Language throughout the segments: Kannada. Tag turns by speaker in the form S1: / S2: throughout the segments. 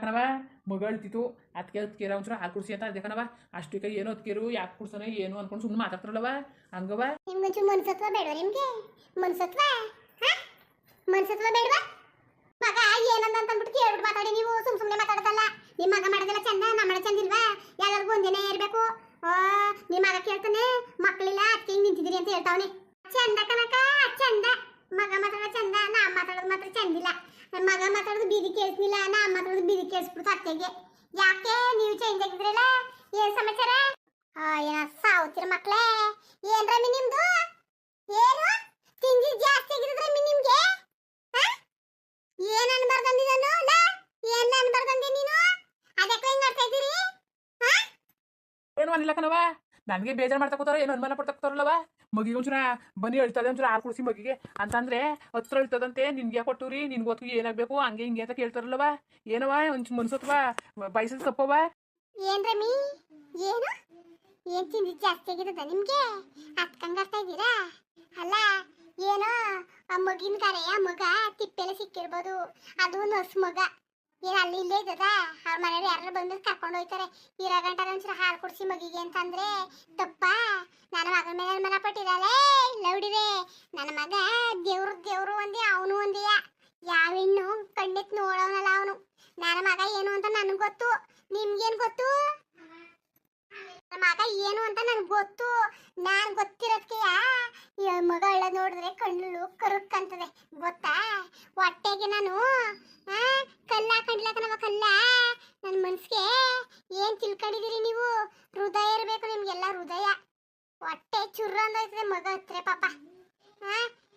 S1: ಕಣವ ಮಗ ಅಳ್ತಿತ್ತು ಅದಕ್ಕೆ ಕೇರ ಒಂಚೂರು ಹಾಲು ಕುಡಿಸಿ ಅಂತ ಅದೇ ಕಣವ ಅಷ್ಟಕ್ಕೆ ಏನೋ ಅದಕ್ಕೇರು ಯಾಕೆ ಕುಡ್ಸೋಣ ಏನು ಅನ್ಕೊಂಡು ಸುಮ್ಮನೆ ಮಾತಾಡ್ತಾರಲ್ಲವ ಹಂಗವ
S2: ನಿಮ್ಗೊಂಚೂರು ಮನ್ಸತ್ವ ಬೇಡವಾ ನಿಮ್ಗೆ ಮನ್ಸತ್ವ ಮನ್ಸತ್ವ ಬೇಡವಾ ಮಗ ಏನಂದ ಅಂತ ಅಂದ್ಬಿಟ್ಟು ಕೇಳ್ಬಿಟ್ಟು ಮಾತಾಡಿ ನೀವು ಸುಮ್ಮನೆ ಮಾತಾಡೋದಲ್ಲ ನಿಮ್ಮ ಮಗ ಮಾಡೋದೆಲ್ಲ ಚಂದ ನಮ್ಮ ಚಂದ ಇಲ್ವಾ ಎಲ್ಲರಿಗೂ ಒಂದೇನೇ ಇರಬೇಕು ನಿಮ್ಮ ಮಗ ಕೇಳ್ತಾನೆ ಮಕ್ಕಳಿಲ್ಲ ಅದಕ್ಕೆ ಹಿಂಗೆ ನಿಂತಿದ್ದೀರಿ ಅಂತ ಹೇಳ್ತಾವನೆ ಚಂದ ಕನಕ ಚಂದ ಮಗ ಮಾತಾಡೋ ಚಂದ ನಾ ಮಾತಾಡೋದು ಮಾತ್ರ ಚಂದಿಲ್ಲ ಮಗ ಮಾತಾಡೋದು ಬೀದಿ ಕೇಳಿಸ್ನಿಲ್ಲ ನಾ ಮಾತಾಡೋದು ಬೀದಿ ಕೇಳಿಸ್ಬಿಡ್ತು ಅತ್ತೆಗೆ ಯಾಕೆ ನೀವು ಚೇಂಜ್ ಆಗಿದ್ರಲ್ಲ ಏನ್ ಸಮಾಚಾರ ಏನ ಸಾವುತ್ತಿರ ಮಕ್ಳೇ ಏನ್ ರಮ್ಮಿ ನಿಮ್ದು ಏನು ತಿಂಡಿ ಜಾಸ್ತಿ ಆಗಿದ್ರೆ ರಮ್ಮಿ ನಿಮ್ಗೆ ಏನ್ ಅನ್ಬಾರ್ದಂದಿ ನಾನು ಏನ್ ಅನ್ಬಾರ್ದಂದಿ ನೀನು ಅದಕ್ಕೆ ಹೆಂಗ್ ಮಾಡ್ತಾ ಇದ್ದೀರಿ
S1: ಏನು ಅನಿಲ್ಲ ಕಣವ ನನಗೆ ಬೇಜಾರು ಮಾಡ್ತಾ ಕೂತಾರ ಏನು ಅನುಮಾನ ಪಡ್ತಾ ಕೂತಾರಲ್ಲವ ಮಗಿಗೆ ಒಂಚೂರ ಬನ್ನಿ ಹೇಳ್ತದೆ ಒಂಚೂರ ಹಾಲು ಕುಡಿಸಿ ಮಗಿಗೆ ಅಂತಂದ್ರೆ ಹತ್ರ ಹೇಳ್ತದಂತೆ ನಿನ್ಗೆ ಕೊಟ್ಟುರಿ ನಿನ್ಗೆ ಗೊತ್ತು ಏನಾಗಬೇಕು ಹಂಗೆ ಹಿಂಗೆ ಅಂತ ಕೇಳ್ತಾರಲ್ಲವ ಏನವ ಒಂಚು ಮನ್ಸತ್ವ ಬಯಸದ್ ತಪ್ಪವ
S2: ಏನ್ ರಮಿ ಏನು ಏನ್ ತಿಂಡಿ ಜಾಸ್ತಿ ಆಗಿರದ ನಿಮ್ಗೆ ಅತ್ಕಂಗಾಗ್ತಾ ಇದ್ದೀರಾ ಅಲ್ಲ ಏನೋ ಆ ಮಗಿನ ಕರೆ ಆ ಮಗ ತಿಪ್ಪೆಲ್ಲ ಸಿಕ್ಕಿರ್ಬೋದು ಅದು ನರ್ಸ್ ಮಗ ಏನ್ ಅಲ್ಲಿ ಇಲ್ಲೇ ಇದ್ದದ ಅವ್ರ ಮನೆಯವ್ರು ಯಾರು ಬಂದು ಕರ್ಕೊಂಡು ಹೋಯ್ತಾರೆ ಇರೋ ಗಂಟೆ ಒಂಚೂರು ಹಾಲು ಕುಡಿಸಿ ಮಗಿಗೆ ಅಂತಂದ್ರೆ ತಪ್ಪ ನನ್ನ ಮಗನ ಮೇಲೆ ಮನ ಪಟ್ಟಿರಲ್ಲ ಲೌಡಿದೆ ನನ್ನ ಮಗ ದೇವ್ರು ಒಂದೇ ಅವನು ಒಂದೇಯ ಯಾವ ಹೆಣ್ಣು ಕಣ್ಣೆತ್ ನೋಡವನಲ್ಲ ಅವನು ನನ್ನ ಮಗ ಏನು ಅಂತ ನನ್ಗೆ ಗೊತ್ತು ನಿಮ್ಗೇನ್ ಗೊತ್ತು ನನ್ನ ಮಗ ಏನು ಅಂತ ನನ್ಗೆ ಗೊತ್ತು ನಾನ್ ಗೊತ್ತಿರೋದಕ್ಕೆ ಮಗ ಅಳ್ಳ ನೋಡಿದ್ರೆ ಕಣ್ಣು ಕರುಕ್ಕಂತದೆ ಗೊತ್ತಾ ಹೊಟ್ಟೆಗೆ ನಾನು ಕಲ್ಲ ಹಾಕೊಂಡಿಲ್ಲ ಕಣವ ಕಲ್ಲ ನನ್ನ ಮನ್ಸಿಗೆ ಏನ್ ತಿಳ್ಕೊಂಡಿದ್ದೀರಿ ನೀವು ಹೃದಯ ಇರಬೇಕು ನಿಮ್ಗೆಲ್ಲ ಹೃದಯ ಹೊಟ್ಟೆ ಚುರ್ರ ಅಂದೋಯ್ತದೆ ಮಗ ಹತ್ರ ಪಾಪ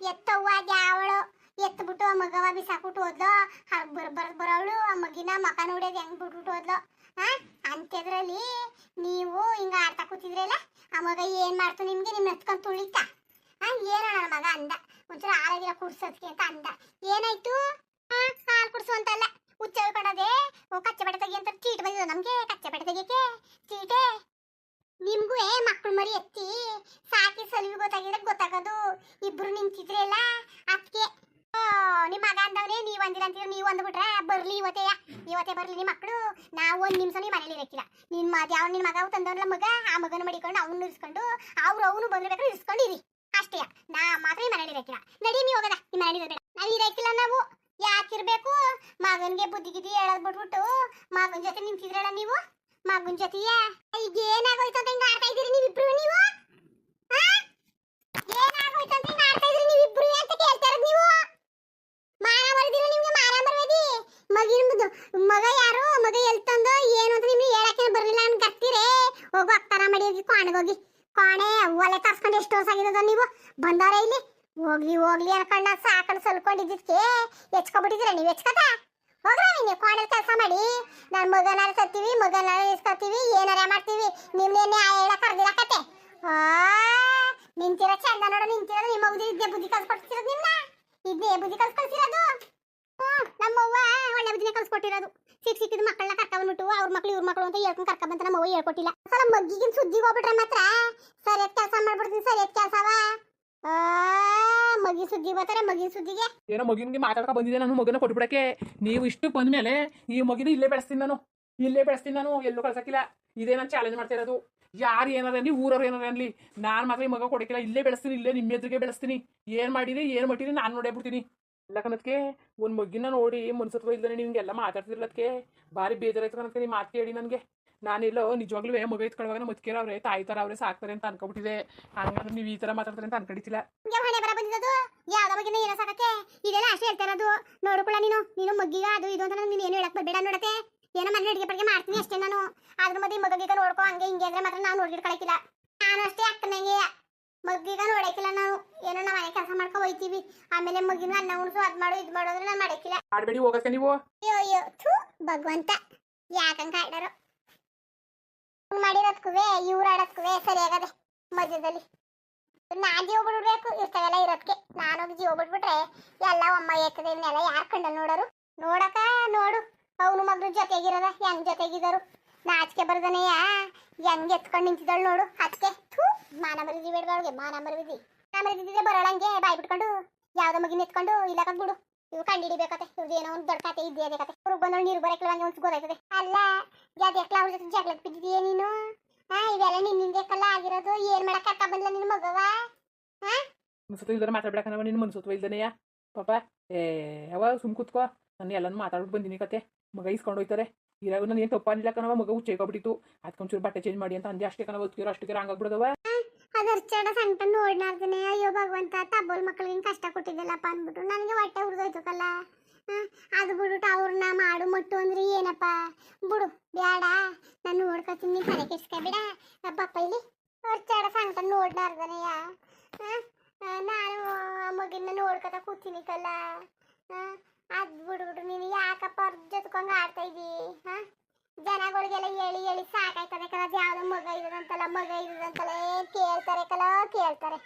S2: ಎತ್ತವ್ವ ಯಾವಳು ಎತ್ಬಿಟ್ಟು ಆ ಮಗವ ಬಿಸಾಕ್ಬಿಟ್ಟು ಹೋದ್ಲು ಬರೋವಳು ಆ ಮಗಿನ ಮಕ ನೋಡಿಯೋದು ಹೆಂಗ್ ಬಿಟ್ಬಿಟ್ಟು ಹೋದ್ಲು ಅಂತ್ಯದ್ರಲ್ಲಿ ನೀವು ಹಿಂಗ ಆಡ್ತಾ ಕೂತಿದ್ರಲ್ಲ ಆ ಮಗ ಏನ್ ಮಾಡ್ತು ನಿಮ್ಗೆ ನಿಮ್ ಎತ್ಕೊಂಡ್ ತುಳಿತ ಏನೋ ನನ್ನ ಮಗ ಅಂದ ಒಂಚೂರು ಹಾಲಾಗಿರೋ ಕುಡ್ಸೋದಕ್ಕೆ ಅಂತ ಅಂದ ಏನಾಯ್ತು ಹಾಲು ಕುಡ್ಸು ಅಂತಲ್ಲ ಹುಚ್ಚ ಕೊಡೋದೆ ಕಚ್ಚೆ ಬಟ್ಟೆ ತೆಗಿ ಅಂತ ಚೀಟ್ ಬಂದಿದ್ದು ನಮ್ಗೆ ಕಚ್ಚೆ ಬಟ್ಟೆ ತೆಗಿಯಕ್ಕೆ ಚೀಟೆ ನಿಮ್ಗೂ ಮಕ್ಕಳು ಮರಿ ಎತ್ತಿ ಸಾಕಿ ಸಲಿವಿ ಗೊತ್ತಾಗೋದು ಇಬ್ರು ನಿಂತಿದ್ರಲ್ಲ ಅದಕ್ಕೆ ನಿಮ್ಮ ಮಗ ಅಂದವ್ರೆ ನೀವ್ ಅಂದಿರಂತೀರ ನೀವು ಅಂದ್ಬಿಟ್ರೆ ಬರ್ಲಿ ಇವತ್ತೇ ಬರ್ಲಿ ನಿಮ್ಮ ಮಕ್ಕಳು ನಾವು ಒಂದ್ ನಿಮಿಷ ನೀವು ಮನೇಲಿ ಇರಕ್ಕಿಲ್ಲ ನಿನ್ ಯಾವ ನಿನ್ ಮಗ ತಂದವನಲ್ಲ ಮಗ ಆ ಮಗನ ಮಡಿಕೊಂಡು ಅವ್ನು ಇರಿಸ್ಕೊಂಡು ಅವನು ಬಂದಿರ್ಬೇಕಾದ್ರೆ ಇರಿಸ್ಕೊಂಡು ಇರಿ ಅಷ್ಟೇ ನಾ ಮಾತ್ರ ಈ ಮನೇಲಿ ಇರಕ್ಕಿಲ್ಲ ನಡಿ ನೀವು ಹೋಗದ ಈ ಮನೇಲಿ ಬೇಡ ನಾವ್ ಇರಕ್ಕಿಲ್ಲ ನಾವು ಯಾಕಿರ್ಬೇಕು ಮಗನ್ಗೆ ಬುದ್ಧಿಗಿದ್ದಿ ಹೇಳದ್ ಬಿಟ್ಬಿಟ್ಟು ಮಗನ್ ಜೊತೆ ನಿಂತಿದ್ರಲ್ಲ ನೀವು ಮಗನ್ ಜೊತೆಯ ಈಗ ಏನಾಗೋಯ್ತು ಅಂತ ಹಿಂಗ ಆಡ್ತಾ ಇದ್ದೀರಿ ನೀವಿಬ್ರು ನೀವು ಏನಾಗೋಯ್ತು ಅಂತ ಹಿಂಗ ಆಡ್ತಾ ಇದ್ರಿ ನೀವಿಬ್ರು ಅಂತ ಕೇಳ್ತಾ ಇರೋದು ನೀವು ಮಾನ ಬರ್ದಿರ ನಿಮ್ಗೆ ಮಾನ ಬರ್ಬೇಡಿ ಮಗಿನ ಮಗ ಯಾರು ಮಗ ಎಲ್ ತಂದು ಏನು ಅಂತ ನಿಮ್ಗೆ ಹೇಳಕ್ಕೆ ಬರ್ಲಿಲ್ಲ ಅನ್ ಗರ್ತೀರೇ ಹೋಗು ಅಕ್ತಾರ ಮಾಡಿ ಕೋಣೆಗೋಗಿ ಕೋಣೆ ಒಲೆ ತರ್ಸ್ಕೊಂಡು ಎಷ್ಟು ವರ್ಷ ಆಗಿರೋದ ನೀವು ಬಂದಾರ ಇಲ್ಲಿ ಹೋಗ್ಲಿ ಅನ್ಕೊಂಡ ಸಾಕೊಂಡು ಸಲ್ಕೊಂಡಿದ್ದಕ್ಕೆ ಹೆಚ್ಕೊಬಿಟ್ಟಿದ್ದೀರ ನೀವು ಹೆಚ್ಕತ ಹೋಗ್ರ ನೀವು ಕೋಣೆ ಕೆಲಸ ಮಾಡಿ ನಾನು ಮಗನಾರ ತರ್ತೀವಿ ಮಗನಾರ ಇಸ್ಕೊತೀವಿ ಏನಾರ ಮಾಡ್ತೀವಿ ನಿಮ್ನೇನೆ ಹೇಳ ಕರ್ದಿರಕತ್ತೆ ನಿಂತಿರೋ ಚಂದ ನೋಡ ನಿಂತಿರೋದು ನಿಮ್ಮ ಇದ್ದೇ ಬುದ್ಧಿ ಕಲ್ಸ್ಕೊಡ್ತಿರೋದು ನಿಮ್ನ ಇದ್ದೇ ಬುದ್ಧಿ ಕಲ್ಸ್ಕೊಳ್ತಿರೋದು ನಮ್ಮವ್ವ ಒಳ್ಳೆ ಬುದ್ಧಿನೇ ಕಲ್ಸ್ಕೊಟ್ಟಿರೋದು ಸಿಕ್ಕಿದ ಮಕ್ಕಳನ್ನ ಕರ್ಕೊಂಡ್ಬಿಟ್ಟು ಅವ್ರ ಮಕ್ಳು ಇವ್ರ ಮಕ್ಕಳು ಅಂತ ಹೇಳ್ಕೊಂಡು ಕರ್ಕೊಂಬಂತ ನಮ್ಮವ್ವ ಹೇಳ್ಕೊಟ್ಟಿಲ್ಲ ಸಲ ಮಗ್ಗಿಗಿನ ಸುದ್ದಿಗೆ ಹೋಗ್ಬಿಟ್ರೆ ಮಾತ್ರ ಸರಿಯಾದ ಕೆಲಸ ಮಾಡ್ಬಿಡ್ತೀನಿ ಸರಿಯಾದ ಕೆಲಸವ ಮಗಿ ಸುದ್ದಿ ಬರ್ತಾರೆ ಮಗಿನ ಸುದ್ದಿಗೆ
S1: ಏನೋ ಮಗಿನ್ಗೆ ಮಾತಾಡ್ಕೊ ಬಂದಿದೆ ನಾನು ಮಗನ ಕೊಟ್ಬಿಡಕ್ಕೆ ನೀವು ಇಷ್ಟು ಬಂದ್ಮೇಲೆ ಈ ಮಗಿನ ಇಲ್ಲೇ ಬೆಳೆಸ್ತೀನಿ ನಾನು ಎಲ್ಲೂ ಕಳ್ಸಕ್ಕಿಲ್ಲ ಇದೇ ನಾನು ಚಾಲೆಂಜ್ ಮಾಡ್ತಾ ಇರೋದು ಯಾರು ಏನಾರ ಅನ್ಲಿ ಊರವ್ರು ಏನಾರ ಅನ್ಲಿ ನಾನು ಮಾತ್ರ ಈ ಮಗ ಕೊಡಕ್ಕಿಲ್ಲ ಇಲ್ಲೇ ಬೆಳೆಸ್ತೀನಿ ಇಲ್ಲೇ ನಿಮ್ಮ ಎದುರಿಗೆ ಬೆಳೆಸ್ತೀನಿ ಏನ್ ಮಾಡಿರಿ ಏನ್ ಮಟ್ಟಿರಿ ನಾನು ನೋಡೇ ಬಿಡ್ತೀನಿ ಇಲ್ಲ ಕಣದಕ್ಕೆ ಒಂದು ಮಗಿನ ನೋಡಿ ಮನ್ಸತ್ವ ಇಲ್ದಾನೆ ನಿಮ್ಗೆಲ್ಲ ಮಾತಾಡ್ತಿರ್ಲದಕ್ಕೆ ಭಾರಿ ಬೇಜಾರಾಯ್ತು ಕಣಕ್ಕೆ ನೀವು ಮಾತು ಕೇಳಿ ನನಗೆ ನಾನೆಲ್ಲೋ ನಿಜವಾಗ್ಲೂ ಮಗ ಇತ್ಕೊಳ್ಳುವಾಗ ಮತ್ಕೇರ ಅವ್ರೆ ತಾಯಿ ತರ ಅವ್ರೆ ಸಾಕ್ತಾರೆ ಅಂತ ಅನ್ಕೊಬಿಟ್ಟಿದೆ ಹಂಗಂದ್ರೆ ನೀವು ಈ ತರ ಮಾತಾಡ್ತಾರೆ ಅಂತ ಅನ್ಕೊಂಡಿತಿಲ್ಲ
S2: ಯಾವ್ದ ಬಗ್ಗೆ ಏನೋ ಸಾಕಕ್ಕೆ ಇದೆಲ್ಲ ಅಷ್ಟೇ ಹೇಳ್ತಾ ಇರೋದು ನೋಡ್ಕೊಳ್ಳ ನೀನು ಮಗ್ಗಿಗ ಅದು ಇದು ಅಂತ ನೀನು ಏನು ಹೇಳಕ್ ಬೇಡ ನೋಡತ್ತೆ ಏನೋ ಮನೆ ಅಡಿಗೆ ಪಡಿಗೆ ಮಾಡ್ತೀನಿ ಅಷ್ಟೇ ನಾನು ಅದ್ರ ಮಧ್ಯೆ ಮಗೀಗ ನೋಡ್ಕೊ ಹಂಗೆ ಹಿಂಗೆ ಅಂದ್ರೆ ಮಾತ್ರ ನಾವು ನೋಡಿರ್ ಕಳಕಿಲ್ಲ ನಾನು ಅಷ್ಟೇ ಅಕ್ಕನಂಗೆ ಮಗ್ಗಿಗ ನೋಡಕ್ಕಿಲ್ಲ ನಾವು ಏನೋ ನಾವು ಮನೆ ಕೆಲಸ ಮಾಡ್ಕೊ ಹೋಯ್ತೀವಿ ಆಮೇಲೆ ಮಗಿನ ಅನ್ನ ಉಣ್ಸು ಅದ್ ಮಾಡು ಇದ್ ಮಾಡು ಅಂದ್ರೆ ನಾನು ಮಾಡಕ್ಕಿಲ್ಲ
S1: ಆಡ್ಬೇಡಿ ಹೋಗಕ್ಕೆ ನೀವು
S2: ಅಯ್ಯೋ ಥೂ ಭಗವಂತ ಯಾಕಂಗ ಕಾಯ್ದಾರೋ ಮಾಡಿರೋದ್ಕುವೆ ಇವ್ರು ಆಡೋದ್ಕುವೆ ಸರಿಯಾಗದೆ ಮಧ್ಯದಲ್ಲಿ ನಾನ್ ಜೀವ ಬಿಡ್ಬೇಕು ಇರ್ತಾವೆಲ್ಲ ಇರೋದಕ್ಕೆ ನಾನೋಗಿ ಜೀವ ಬಿಟ್ಬಿಟ್ರೆ ಎಲ್ಲ ಒಮ್ಮ ಏತದೆ ಇವನ್ನೆಲ್ಲ ಯಾರು ಕಂಡಲ್ಲಿ ನೋಡೋರು ನೋಡಕ ನೋಡು ಅವನು ಮಗ್ಳು ಜೊತೆಗಿರೋದ ಹೆಂಗ್ ಜೊತೆಗಿದರು ನಾಚಿಕೆ ಬರ್ದನೆಯ ಹೆಂಗ್ ಎತ್ಕೊಂಡು ನಿಂತಿದ್ದಳು ನೋಡು ಅದಕ್ಕೆ ಥೂ ಮಾನ ಮರಿದಿ ಬೇಡದವಳಿಗೆ ಮಾನ ಮರಿದಿ ಬರೋಳಂಗೆ ಬಾಯ್ ಬಿಟ್ಕೊಂಡು ಯಾವ್ದೋ ಮಗಿನ ಎತ್ಕೊಂಡು ಇಲ್ಲ ಬಿಡು ಇವು ಕಂಡಿಡಿಬೇಕತೆ ಇವ್ರದ್ದು ಏನೋ ಒಂದು ದೊಡ್ಡ ಕತೆ ಇದ್ದೇ ಅದೇ ಕತೆ ಅವ್ರಿಗೆ ಬಂದವಳು ನೀರು ಬರಕ್ಕಿಲ್ಲ ಹಂಗೆ ಒಂದು ಗೊತ್ತಾಯ್ತದೆ ಅಲ್ಲ ಯಾವ್ದಕ್ಲ ಅವ್ರ ಜೊತೆ ಜಗಳಕ್ಕೆ ಬಿದ್ದಿದೀಯ ನೀನು ಇವೆಲ್ಲ ನಿನ್ನಿಂದಕ್ಕಲ್ಲ ಆಗಿರೋದು ಏನ್ ಮಾಡಕ್ ಅಕ್ಕ ಬಂದ್ಲ ನಿನ್ನ ಮಗವ
S1: ಮನ್ಸತ್ವ ಇಲ್ದಾನೆ ಮಾತಾಡ್ಬೇಕನವ ನಿನ್ನ ಮನ್ಸತ್ವ ಇಲ್ದಾನೆಯ ಪಾಪ ಯಾವ ಸುಮ್ ಕೂತ್ಕೋ ನಾನು ಎಲ್ಲನೂ ಮಾತಾಡ್ಬಿಟ್ಟು ಬಂದಿನಿ ಕತೆ ಮಗ ಇಸ್ಕೊಂಡು ಹೋಯ್ತಾರೆ ಇರಾಗ ನಾನು ಏನು ತಪ್ಪಾನಿಲ್ಲ ಕಣವ ಮಗ ಹುಚ್ಚೇಕೊಬಿಟ್ಟಿತ್ತು ಅದಕ್ಕೊಂಚೂರು ಬಟ್ಟೆ ಚೇಂಜ್ ಮಾಡಿ ಅಂತ ಅಂದೆ ಅಷ್ಟೇ ಕಣವ ಒತ್ತಿರೋ ಅಷ್ಟಕ್ಕೆ ಹಂಗಾಗ್ಬಿಡದವ
S2: ಅದರ್ಚಡ ಸಂಕಟ ನೋಡ್ನಾರ್ದನೆ ಅಯ್ಯೋ ಭಗವಂತ ತಬ್ಬೋಲ್ ಮಕ್ಳಿಗೆ ಕಷ್ಟ ಕೊಟ್ಟಿದ್ದಲ್ಲಪ್ಪ ಅಂದ್ಬಿಟ್ಟು ನನಗೆ ಹೊಟ್ಟೆ ಉರಿದೋಯ್ತಕ್ಕಲ್ಲ ಅದು ಬಿಡ್ಬಿಟ್ಟು ಅವ್ರನ್ನ ಮಾಡು ಮಟ್ಟು ಅಂದ್ರೆ ಏನಪ್ಪ ಬಿಡು ಬೇಡ ನಾನು ನೋಡ್ಕೊತೀನಿ ನೀನು ತಲೆ ಕೆಡ್ಸ್ಕೊಬೇಡ ಪಪ್ಪ ಇಲ್ಲಿ ಹೊರ್ಚಾಡ ಸಂಕಟ ನೋಡ್ನಾರ್ದನೆಯ ನಾನು ಮಗಿನ ನೋಡ್ಕೊತ ಕೂತೀನಿ ಕಲ್ಲ ಅದು ಬಿಡ್ಬಿಟ್ಟು ನೀನು ಯಾಕಪ್ಪ ಅವ್ರ ಜೊತ್ಕೊಂಡ್ ಆಡ್ತಾ ಇದ್ದೀ ಜನಗಳಿಗೆಲ್ಲ ಹೇಳಿ ಸಾಕಾಯ್ತದೆ ಕಲ ಯಾವ್ದೋ ಮಗ ಇರೋದಂತಲ್ಲ ಕೇಳ್ತಾರೆ ಕಲ ಕೇಳ್ತಾರೆ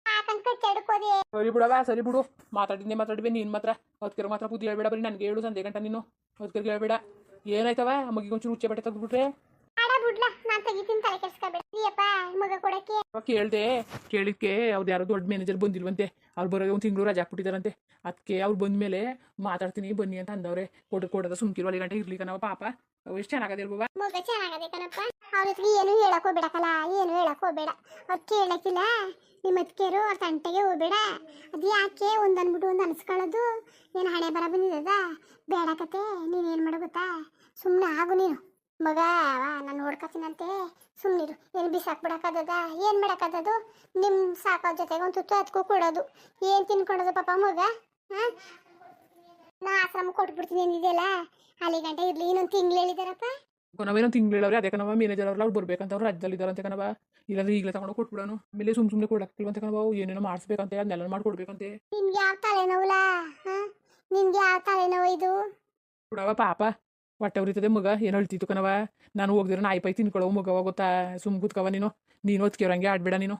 S2: ಸಾಕಂತ ಕಚ್ಚಾಡ್ಕೋದೆ
S1: ಸರಿ ಬಿಡವ ಸರಿ ಬಿಡು ಮಾತಾಡಿವೆ ನೀನು ಮಾತ್ರ ಅದಕ್ಕೆ ಮಾತ್ರ ಬುದ್ಧಿ ಹೇಳ್ಬೇಡ ಬರೀ ನನಗೆ ಹೇಳು ಸಂಜೆ ಗಂಟ ನೀನು ಅದಕ್ಕೆ ಹೇಳ್ಬೇಡ ಏನಾಯ್ತವ ಮಗಿಗೆ ಒಂಚೂರು ಹುಚ್ಚೆ ಬಟ್ಟೆ ತೆಗೆದ್ಬಿಟ್ರೆ
S2: ಆಡ ಬಿಡ್ಲ ನಾನು ತೆಗಿತೀನಿ ತಲೆ ಕೆಡ್ಸ್ಕೊಬೇಡ ನೀಯಪ್ಪ ಮಗ ಕೊಡಕ್ಕೆ
S1: ಕೇಳಿದ್ಕೆ ಅವ್ರು ಯಾರೋ ದೊಡ್ಡ ಮ್ಯಾನೇಜರ್ ಬಂದಿಲ್ವಂತೆ ಅವ್ರು ಬರೋಗೆ ಒಂದು ತಿಂಗಳು ರಜಾ ಹಾಕ್ಬಿಟ್ಟಿದಾರಂತೆ ಅದಕ್ಕೆ ಅವ್ರು ಬಂದ್ಮೇಲೆ ಮಾತಾಡ್ತೀನಿ ಬನ್ನಿ ಅಂತ ಅಂದವ್ರೆ ಕೊಡೋದ ಸುಮ್ಕಿರು ಅಲ್ಲಿ ಗಂಟೆ ಇರ್ಲಿಕ್ಕ ನಾವು ಪಾಪ ಎಷ್ಟು ಚೆನ್ನಾಗದಿರ್ಬವ
S2: ಮಗ ಚೆನ್ನಾಗದೆ ಕಣಪ್ಪ ಅವ್ರ ಹತ್ರ ಏನು ಹೇಳಕ್ ಹೋಗ್ಬೇಡಕಲ್ಲ ಏನು ಹೇಳಕ್ ಹೋಗ್ಬೇಡ ಅವ್ರು ಕೇಳಕ್ಕಿಲ್ಲ ನಿಮ್ಮ ಅತ್ತಿಗೆರು ಅವ್ರ ತಂಟೆಗೆ ಹೋಗ್ಬೇಡ ಅದು ಯಾಕೆ ಒಂದು ಅಂದ್ಬಿಟ್ಟು ಒಂದು ಅನ್ಸ್ಕೊಳ್ಳೋದು ಏನು ಹಣೆ ಬರ ಬಂದಿದ್ದದ ಬೇಡ ಕತೆ ನೀನೇನು ಮಾಡೋ ಗೊತ್ತಾ ಸುಮ್ಮನೆ ಆಗು ನೀನು ಮಗ ನಾನು ನೋಡ್ಕೊತೀನಂತೆ ಸುಮ್ಮನಿರು ಏನು ಬಿಸಾಕ್ಬಿಡಕ್ಕದ ಏನು ಮಾಡಕ್ಕದದು ನಿಮ್ಮ ಸಾಕೋ ಜೊತೆಗೆ ಒಂದು ತುತ್ತು ಹತ್ಕೋ ಕೊಡೋದು ಏನು ತಿನ್ಕೊಡೋದು ಪಾಪ ಮಗ ನಾ ಆಶ್ರಮ ಕೊಟ್ಬಿಡ್ತೀನಿ ಏನಿದೆಯಲ್ಲ ಅಲ್ಲಿ ಗಂಟೆ ಇರ್ಲಿ ಇನ್ನೊಂದು ತಿಂಗಳು ಹೇಳಿದಾರಪ್ಪ
S1: ನಾವೇನೋ ತಿಂಗಳು ಹೇಳವ್ರೆ ಅದೇ ಕಣವ ಮ್ಯಾನೇಜರ್ ಅವ್ರು ಅವ್ರು ಬರ್ಬೇಕಂತ ಅವ್ರು ರಾಜ್ಯದಲ್ಲಿ ಇದಾರಂತೆ ಕಣವ ಇಲ್ಲಾಂದ್ರೆ ಈಗಲೇ ತಗೊಂಡು ಕೊಟ್ಬಿಡೋನು ಆಮೇಲೆ ಸುಮ್ಮನೆ ಕೊಡಕ್ಕಿಲ್ವಂತೆ ಕಣವ ಏನೇನೋ ಮಾಡಿಸ್ಬೇಕಂತೆ ಅದನ್ನೆಲ್ಲ ಮಾಡ್ಕೊಡ್ಬೇಕಂತೆ
S2: ನಿನ್ಗೆ ಯಾವ ತಲೆನೋವುಲ ನಿನ್ಗೆ ಯಾವ ತಲೆನೋವು ಇದು
S1: ಬಿಡವ ಪಾಪ ಹೊಟ್ಟೆ ಉರಿತದೆ ಮಗ ಏನು ಅಳ್ತಿತ್ತು ಕಣವ ನಾನು ಹೋಗ್ದಿರ ನಾಯಿ ಪೈ ತಿನ್ಕೊಳ್ಳೋ ಮಗವ ಗೊತ್ತಾ ಸುಮ್ ಕೂತ್ಕವ ನೀನು ಹೊತ್ಕೆವ್ರಂಗೆ ಆಡ್ಬೇಡ ನೀನು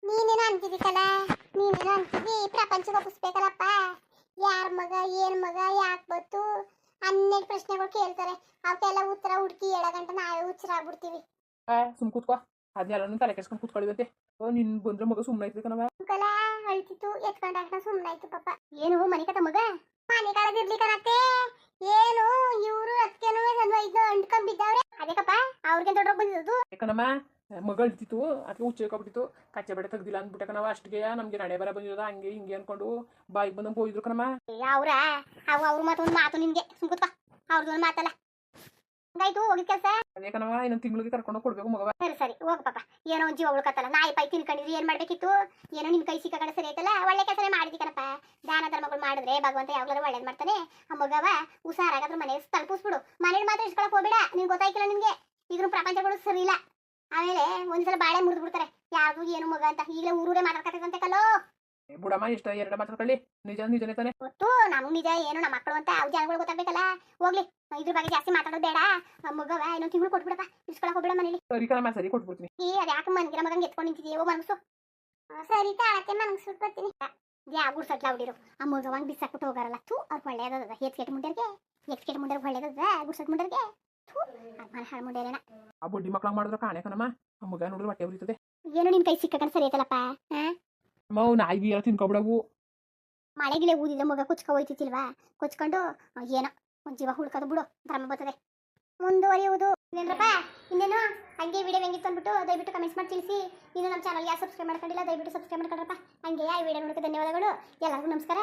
S2: ನೀನೇನು ಅಂತಿದ್ದೀಕಲ್ಲ ನೀನೇನು ಅಂತಿದ್ದಿ ಪ್ರಪಂಚಕ್ಕೆ ಒಪ್ಪಿಸ್ಬೇಕಲ್ಲಪ್ಪ ಯಾರ ಮಗ ಏನು ಮಗ ಯಾಕೆ ಬತ್ತು 12 ಪ್ರಶ್ನೆಗಳು ಕೇಳ್ತಾರೆ ಅವಕ್ಕೆಲ್ಲ ಉತ್ತರ ಹುಡುಕಿ 7 ಗಂಟೆ ನಾವೇ ಹುಚ್ಚರಾಗ್ಬಿಡ್ತೀವಿ
S1: ಸುಮ್ ಕೂತ್ಕೋ ಅದನ್ನೆಲ್ಲ ತಲೆ ಕೆಡ್ಸ್ಕೊಂಡು ಕೂತ್ಕೊಳ್ಳಿವಂತೆ ನಿನ್ ಬಂದ್ರೆ ಮಗ ಸುಮ್ಮನೆ ಐತಿ ಕಣವ
S2: ಕಲ ಅಳ್ತಿತ್ತು ಎತ್ಕೊಂಡಾಗ ಸುಮ್ಮನೆ ಆಯ್ತು ಪಾಪ ಏನು ಮನೆ ಕಥ ಮಗ ಮನೆ ಕಾಲದಿರ್ಲಿಕ್ಕನತ್ತೆ ಏನು ಇವರು ಅದಕ್ಕೇನು ಒಂದು 5 ಅಂಟ್ಕೊಂಡ್ಬಿದ್ದವ್ರೆ ಅದಕ್ಕಪ್ಪ ಅವ್ರಿಗೆ ದೊಡ್ಡ ಬಂದಿದ್ದು
S1: ಕಣಮ್ಮ ಮಗ ಅಳ್ತಿತ್ತು ಅದಕ್ಕೆ ಹುಚ್ಚೇಕೊಬಿಟ್ಟಿತ್ತು ಕಚ್ಚೆ ಬೇಡ ತೆಗ್ದಿಲ್ಲ ಅಂದ್ಬಿಟ್ಟೆ ಕಣವ ಅಷ್ಟಿಗೆ ನಮ್ಗೆ ನಡೆ ಬರ ಬಂದಿರೋದ ಹಂಗೆ ಹಿಂಗೆ ಅನ್ಕೊಂಡು ಬಾಯಿಗೆ ಬಂದಂಗೆ ಹೋಗಿದ್ರು ಕಣಮ್ಮ
S2: ಅವ್ರ ಅವ್ರ ಮಾತೊಂದು ಮಾತು ನಿನ್ಗೆ ಸುಮ್ಕುತ್ಪ ಅವ್ರದ್ದೊಂದು ಮಾತಲ್ಲ ಹಂಗಾಯ್ತು ಹೋಗಿ ಕೆಲಸ
S1: ಅದೇ ಕಣವ ಇನ್ನೊಂದು ತಿಂಗಳಿಗೆ ಕರ್ಕೊಂಡು ಕೊಡ್ಬೇಕು ಮಗವ
S2: ಸರಿ ಹೋಗ ಪಾಪ ಏನೋ ಒಂದು ಜೀವ ಉಳ್ಕತ್ತಲ್ಲ ನಾಯಿ ಪೈ ತಿನ್ಕೊಂಡಿದ್ರಿ ಏನ್ ಮಾಡ್ಬೇಕಿತ್ತು ಏನೋ ನಿನ್ ಕೈ ಸಿಕ್ಕ ಸರಿ ಆಯ್ತಲ್ಲ ಒಳ್ಳೆ ಕೆಲಸನೇ ಮಾಡಿದಿ ಕಣಪ್ಪ ದಾನ ಧರ್ಮಗಳು ಮಾಡಿದ್ರೆ ಭಗವಂತ ಯಾವಾಗಲೂ ಒಳ್ಳೇದ್ ಮಾಡ್ತಾನೆ ಆ ಮಗವ ಹುಷಾರಾಗಾದ್ರೂ ಮನೆ ತಲುಪಿಸ್ಬಿಡು ಮನೇಲಿ ಮಾತ್ರ ಇಸ್ಕೊಳಕ್ ಹೋಗ್ಬೇಡ ನೀನ್ ಗೊತ್ತಾಯ್ಕಿಲ್ಲ ನಿನ್ಗೆ ಇದ್ರ ಪ್ರಪಂಚಗಳು ಸರಿ ಇಲ್ಲ ಆಮೇಲೆ ಒಂದ್ಸಲ ಬಾಳೆ ಮುರಿದು ಬಿಡ್ತಾರೆ ಯಾರು ಏನು ಮಗ ಅಂತ ಈಗಲೇ ಊರೂರೇ ಮಾತಾಡ್ಕತ್ತಂತೆ ಕಲ್ಲೋ
S1: ಬುಡಮ್ಮ ಇಷ್ಟ 2 ಮಾತಾಡ್ಕೊಳ್ಳಿ ನಿಜನೇ ತಾನೆ
S2: ಗೊತ್ತು ನಮ್ಗೆ ನಿಜ ಏನು ನಮ್ಮ ಮಕ್ಕಳು ಅಂತ ಅವ್ ಜನಗಳು ಗೊತ್ತಾಗ್ಬೇಕಲ್ಲ ಹೋಗ್ಲಿ ಇದ್ರ ಬಗ್ಗೆ ಜಾಸ್ತಿ ಮಾತಾಡೋದು ಬೇಡ ಮಗವ ಇನ್ನೊಂದು ತಿಂಗಳು ಕೊಟ್ಬಿಡಪ್ಪ ಇಸ್ಕೊಳಕ್ ಹೋಗ್ಬೇಡ ಮನೇಲಿ
S1: ಸರಿ ಕಣಮ್ಮ ಸರಿ ಕೊಟ್ಬಿಡ್ತೀನಿ
S2: ಅದ್ ಯಾಕೆ ಮನ್ಗಿರ ಮಗಂಗೆ ಎತ್ಕೊಂಡು ನಿಂತಿದೀವೋ ಮನಸ್ಸು ಸರಿ ತಾಳಕ್ಕೆ ಮನಸ್ಸು ಬರ್ತೀನಿ ಯಾವ ಗುಡ್ಸಟ್ಲ ಹುಡಿರು ಆ ಮಗವಂಗೆ ಬಿಸಾಕ್ಬಿಟ್ಟು ಹೋಗಾರಲ್ಲ ಥೂ ಅವ್ರು ಒಳ್ಳೇದದ ಎತ್ಕೆಟ್ ಮುಂಡ್ಯರ್ಗೆ ಒಳ್ಳೇದದ ಗುಡ್ಸಟ್ ಮುಂಡ್ಯರ್ಗೆ ಥೂ ಮನೆ ಹಾಳು ಮುಂಡ್ಯರೇನ
S1: ಆ ಬುಡ್ಡಿ ಮಕ್ಳಂಗ್ ಮಾಡಿದ್ರೆ ಕಾಣೆ ಕಣಮ್ಮ ಆ ಮಗ ನೋಡಿದ್ರೆ ಹೊಟ್ಟೆ ಉರಿತದೆ
S2: ಏನು ನಿನ್ ಕೈ ಸಿಕ್ಕಂಡ್ ಸರಿ ಐತಲ್ಲಪ್ಪ
S1: ಅವು ನಾಯಿಗೆ ಎಲ್ಲ ತಿನ್ಕೊಬಿಡವು
S2: ಮಳೆಗಿಳೆ ಊದಿದ್ರೆ ಮಗ ಕುಚ್ಕೊ ಹೋಯ್ತಿಲ್ವಾ ಕುಚ್ಕೊಂಡು ಏನೋ ಒಂದು ಜೀವ ಹುಡ್ಕೋದು ಬಿಡು ಧರ್ಮ ಬರ್ತದೆ ಮುಂದುವರಿಯುವುದು ಇನ್ನೇನ್ರಪ್ಪ ಇನ್ನೇನು ಹಂಗೆ ವಿಡಿಯೋ ಹೆಂಗಿತ್ತು ಅಂದ್ಬಿಟ್ಟು ದಯವಿಟ್ಟು ಕಮೆಂಟ್ಸ್ ಮಾಡಿ ತಿಳಿಸಿ ಇನ್ನು ನಮ್ಮ ಚಾನಲ್ ಯಾರು ಸಬ್ಸ್ಕ್ರೈಬ್ ಮಾಡ್ಕೊಂಡಿಲ್ಲ ದಯವಿಟ್ಟು ಸಬ್ಸ್ಕ್ರೈಬ್ ಮಾಡ್ಕೊಂಡ್ರಪ್ಪ ಹಂಗೆ ಈ ವಿಡಿಯೋ ನೋಡೋಕೆ ಧನ್ಯವಾದಗಳು ಎಲ್ಲರಿಗೂ ನಮಸ್ಕಾರ.